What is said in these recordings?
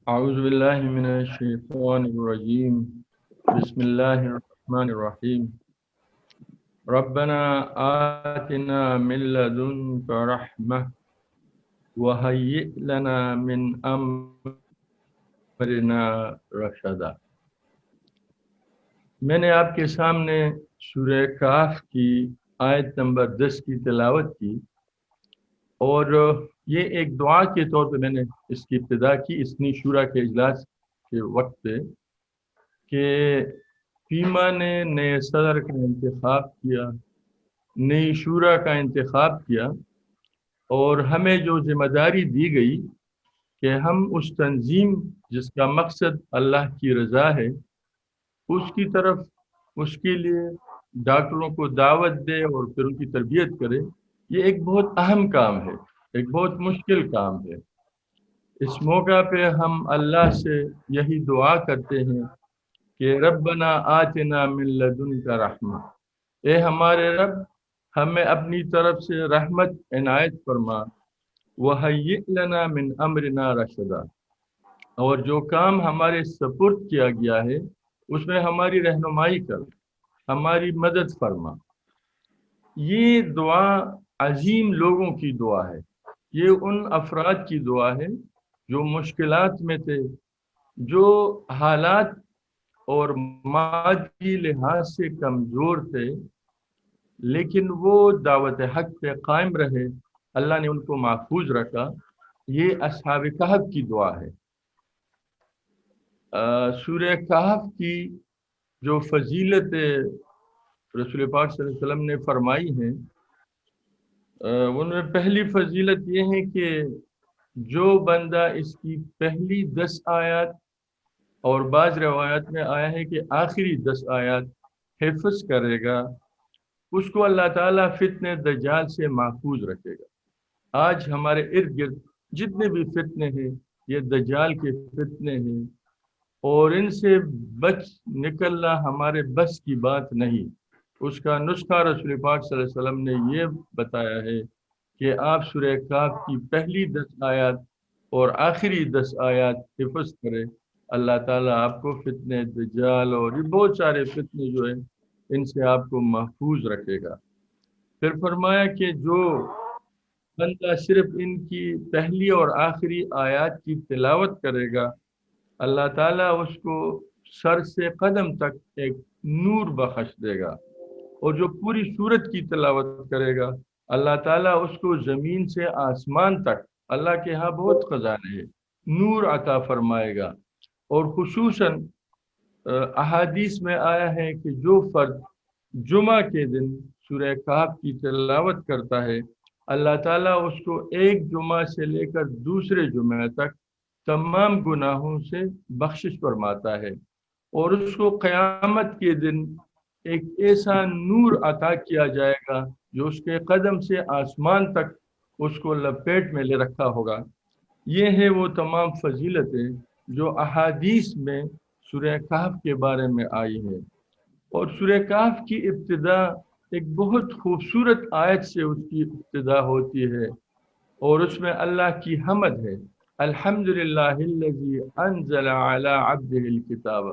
أعوذ بالله من الشيطان الرجيم. بسم الله الرحمن الرحيم. ربنا آتنا من لدنك رحمة وهيئ لنا من أمرنا رشدا. میں نے آپ کے سامنے سورہ کاف کی آیت نمبر 10 کی تلاوت کی، اور یہ ایک دعا کے طور پہ میں نے اس کی ابتدا کی اثنی شورا کے اجلاس کے وقت پہ، کہ فیما نے نئے صدر کا انتخاب کیا، نئی شورا کا انتخاب کیا، اور ہمیں جو ذمہ داری دی گئی کہ ہم اس تنظیم جس کا مقصد اللہ کی رضا ہے اس کی طرف، اس کے لیے ڈاکٹروں کو دعوت دے اور پھر ان کی تربیت کرے، یہ ایک بہت اہم کام ہے، ایک بہت مشکل کام ہے۔ اس موقع پہ ہم اللہ سے یہی دعا کرتے ہیں کہ ربنا آتنا من لدنک رحمہ، اے ہمارے رب ہمیں اپنی طرف سے رحمت عنایت فرما، وہیئ لنا من امرنا رشدا، اور جو کام ہمارے سپرد کیا گیا ہے اس میں ہماری رہنمائی کر، ہماری مدد فرما۔ یہ دعا عظیم لوگوں کی دعا ہے، یہ ان افراد کی دعا ہے جو مشکلات میں تھے، جو حالات اور مادی لحاظ سے کمزور تھے، لیکن وہ دعوت حق پہ قائم رہے، اللہ نے ان کو محفوظ رکھا۔ یہ اصحاب کہف کی دعا ہے۔ سورہ کہف کی جو فضیلت رسول پاک صلی اللہ علیہ وسلم نے فرمائی ہیں، ان میں پہلی فضیلت یہ ہے کہ جو بندہ اس کی پہلی 10 آیات، اور بعض روایات میں آیا ہے کہ آخری 10 آیات حفظ کرے گا، اس کو اللہ تعالیٰ فتنہ دجال سے محفوظ رکھے گا۔ آج ہمارے ارد گرد جتنے بھی فتنے ہیں یہ دجال کے فتنے ہیں، اور ان سے بچ نکلنا ہمارے بس کی بات نہیں۔ اس کا نسخہ رسول پاک صلی اللہ علیہ وسلم نے یہ بتایا ہے کہ آپ سورہ کاف کی پہلی 10 آیات اور آخری 10 آیات حفظ کریں، اللہ تعالیٰ آپ کو فتنے دجال اور یہ بہت سارے فتنے جو ہیں ان سے آپ کو محفوظ رکھے گا۔ پھر فرمایا کہ جو بندہ صرف ان کی پہلی اور آخری آیات کی تلاوت کرے گا، اللہ تعالیٰ اس کو سر سے قدم تک ایک نور بخش دے گا، اور جو پوری سورت کی تلاوت کرے گا اللہ تعالیٰ اس کو زمین سے آسمان تک، اللہ کے ہاں بہت خزانے ہیں، نور عطا فرمائے گا۔ اور خصوصاً احادیث میں آیا ہے کہ جو فرد جمعہ کے دن سورہ کہف کی تلاوت کرتا ہے اللہ تعالیٰ اس کو ایک جمعہ سے لے کر دوسرے جمعہ تک تمام گناہوں سے بخشش فرماتا ہے، اور اس کو قیامت کے دن ایک ایسا نور عطا کیا جائے گا جو اس کے قدم سے آسمان تک اس کو لپیٹ میں لے رکھا ہوگا۔ یہ ہے وہ تمام فضیلتیں جو احادیث میں سورہ کہف کے بارے میں آئی ہے۔ اور سورہ کہف کی ابتدا ایک بہت خوبصورت آیت سے اس کی ابتدا ہوتی ہے، اور اس میں اللہ کی حمد ہے، الحمدللہ الذی انزل علی عبدہ الکتاب،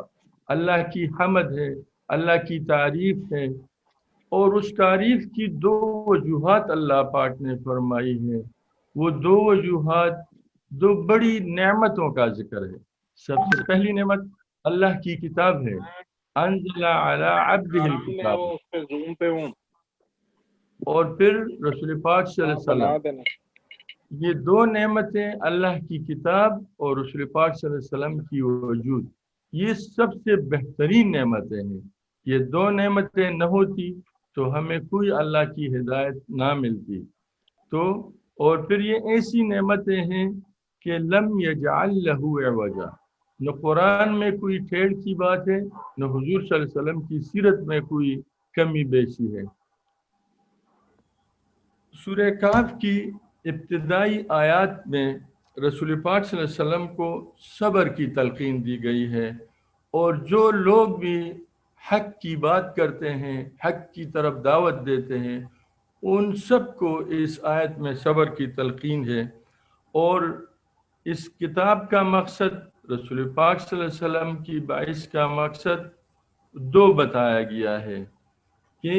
اللہ کی حمد ہے، اللہ کی تعریف ہے، اور اس تعریف کی 2 وجوہات اللہ پاک نے فرمائی ہیں۔ وہ 2 وجوہات 2 بڑی نعمتوں کا ذکر ہے۔ سب سے پہلی نعمت اللہ کی کتاب ہے، انزل علی عبدہ الکتاب، اور پھر رسول پاک صلی اللہ علیہ وسلم۔ یہ 2 نعمتیں اللہ کی کتاب اور رسول پاک صلی اللہ علیہ وسلم کی وجود، یہ سب سے بہترین نعمتیں ہیں۔ یہ 2 نعمتیں نہ ہوتی تو ہمیں کوئی اللہ کی ہدایت نہ ملتی۔ تو اور پھر یہ ایسی نعمتیں ہیں کہ لم یجعل لہ عوجا، نہ قرآن میں کوئی ٹھیڑ کی بات ہے، نہ حضور صلی اللہ علیہ وسلم کی سیرت میں کوئی کمی بیشی ہے۔ سورہ کہف کی ابتدائی آیات میں رسول پاک صلی اللہ علیہ وسلم کو صبر کی تلقین دی گئی ہے، اور جو لوگ بھی حق کی بات کرتے ہیں، حق کی طرف دعوت دیتے ہیں، ان سب کو اس آیت میں صبر کی تلقین ہے۔ اور اس کتاب کا مقصد رسول پاک صلی اللہ علیہ وسلم کی بعث کا مقصد دو بتایا گیا ہے کہ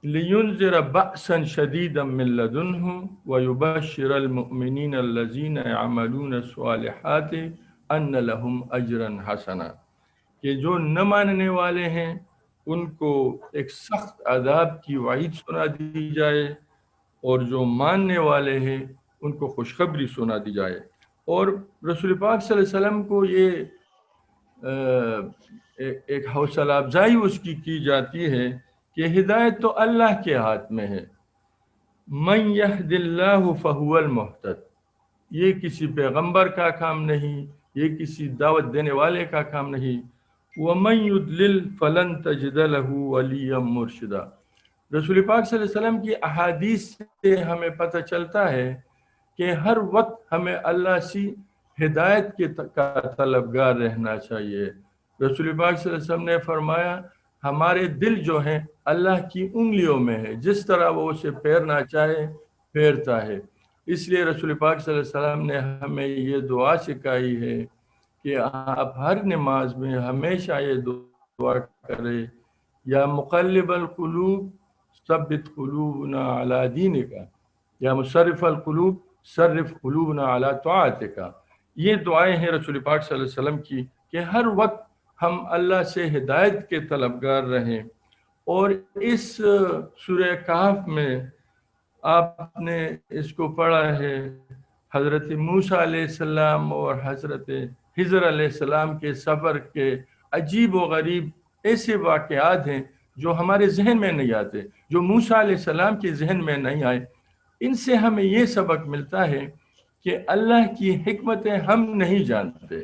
لینذر بأسا شدیدا من لدنہ ویبشر المؤمنین الذین یعملون الصالحات ان لهم اجرا حسنا، کہ جو نہ ماننے والے ہیں ان کو ایک سخت عذاب کی وعید سنا دی جائے، اور جو ماننے والے ہیں ان کو خوشخبری سنا دی جائے۔ اور رسول پاک صلی اللہ علیہ وسلم کو یہ ایک حوصلہ افزائی اس کی جاتی ہے کہ ہدایت تو اللہ کے ہاتھ میں ہے، من یہد اللہ فہو المہتد، یہ کسی پیغمبر کا کام نہیں، یہ کسی دعوت دینے والے کا کام نہیں، وَمَن يُضْلِلْ فَلَن تَجِدَ لَهُ وَلِيًّا مُرْشِدًا۔ رسول پاک صلی اللہ علیہ وسلم کی احادیث سے ہمیں پتہ چلتا ہے کہ ہر وقت ہمیں اللہ سے ہدایت کا طلبگار رہنا چاہیے۔ رسول پاک صلی اللہ علیہ وسلم نے فرمایا ہمارے دل جو ہیں اللہ کی انگلیوں میں ہے، جس طرح وہ اسے پھیرنا چاہے پھیرتا ہے۔ اس لیے رسول پاک صلی اللہ علیہ وسلم نے ہمیں یہ دعا سکھائی ہے کہ آپ ہر نماز میں ہمیشہ یہ دعا کرے، یا مقلب القلوب ثبت قلوبنا علی دینک، یا مصرف القلوب صرف قلوبنا علی طاعتک۔ یہ دعائیں ہیں رسول پاک صلی اللہ علیہ وسلم کی کہ ہر وقت ہم اللہ سے ہدایت کے طلبگار رہیں۔ اور اس سورہ کہف میں آپ نے اس کو پڑھا ہے، حضرت موسیٰ علیہ السلام اور حضرت خضر علیہ السلام کے سفر کے عجیب و غریب ایسے واقعات ہیں جو ہمارے ذہن میں نہیں آتے، جو موسیٰ علیہ السلام کے ذہن میں نہیں آئے۔ ان سے ہمیں یہ سبق ملتا ہے کہ اللہ کی حکمتیں ہم نہیں جانتے،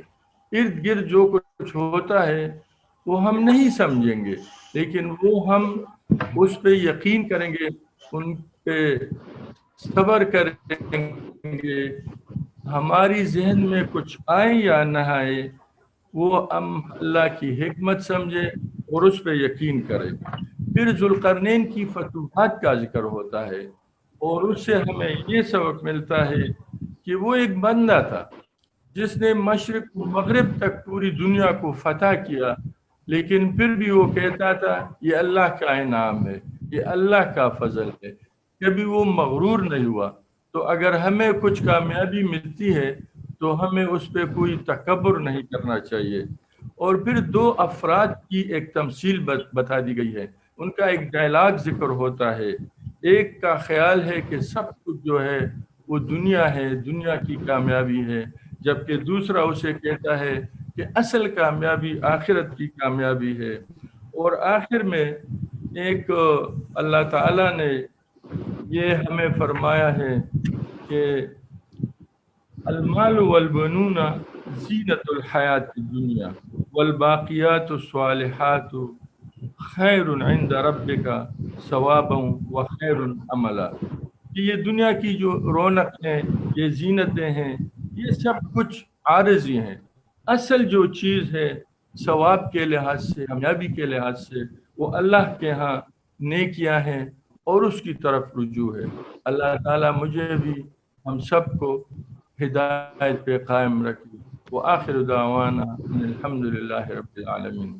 ارد گرد جو کچھ ہوتا ہے وہ ہم نہیں سمجھیں گے، لیکن وہ ہم اس پہ یقین کریں گے، ان پہ صبر کریں گے، ہماری ذہن میں کچھ آئے یا نہ آئے وہ ہم اللہ کی حکمت سمجھے اور اس پہ یقین کریں۔ پھر ذوالقرنین کی فتوحات کا ذکر ہوتا ہے، اور اس سے ہمیں یہ سبق ملتا ہے کہ وہ ایک بندہ تھا جس نے مشرق و مغرب تک پوری دنیا کو فتح کیا، لیکن پھر بھی وہ کہتا تھا یہ اللہ کا انعام ہے، یہ اللہ کا فضل ہے، کبھی وہ مغرور نہیں ہوا۔ تو اگر ہمیں کچھ کامیابی ملتی ہے تو ہمیں اس پہ کوئی تکبر نہیں کرنا چاہیے۔ اور پھر دو افراد کی ایک تمثیل بتا دی گئی ہے، ان کا ایک ڈائلاگ ذکر ہوتا ہے۔ ایک کا خیال ہے کہ سب کچھ جو ہے وہ دنیا ہے، دنیا کی کامیابی ہے، جبکہ دوسرا اسے کہتا ہے کہ اصل کامیابی آخرت کی کامیابی ہے۔ اور آخر میں ایک اللہ تعالیٰ نے یہ ہمیں فرمایا ہے کہ المال والبنون زینت الحیات الدنیا والباقیات الصالحات خیر عند ربک ثوابا وخیر عملا، کہ یہ دنیا کی جو رونق ہیں، یہ زینتیں ہیں، یہ سب کچھ عارضی ہیں، اصل جو چیز ہے ثواب کے لحاظ سے، کامیابی کے لحاظ سے، وہ اللہ کے ہاں نیکیاں ہیں اور اس کی طرف رجوع ہے۔ اللہ تعالیٰ مجھے بھی ہم سب کو ہدایت پہ قائم رکھے۔ وآخر دعوانا الحمدللہ رب العالمین۔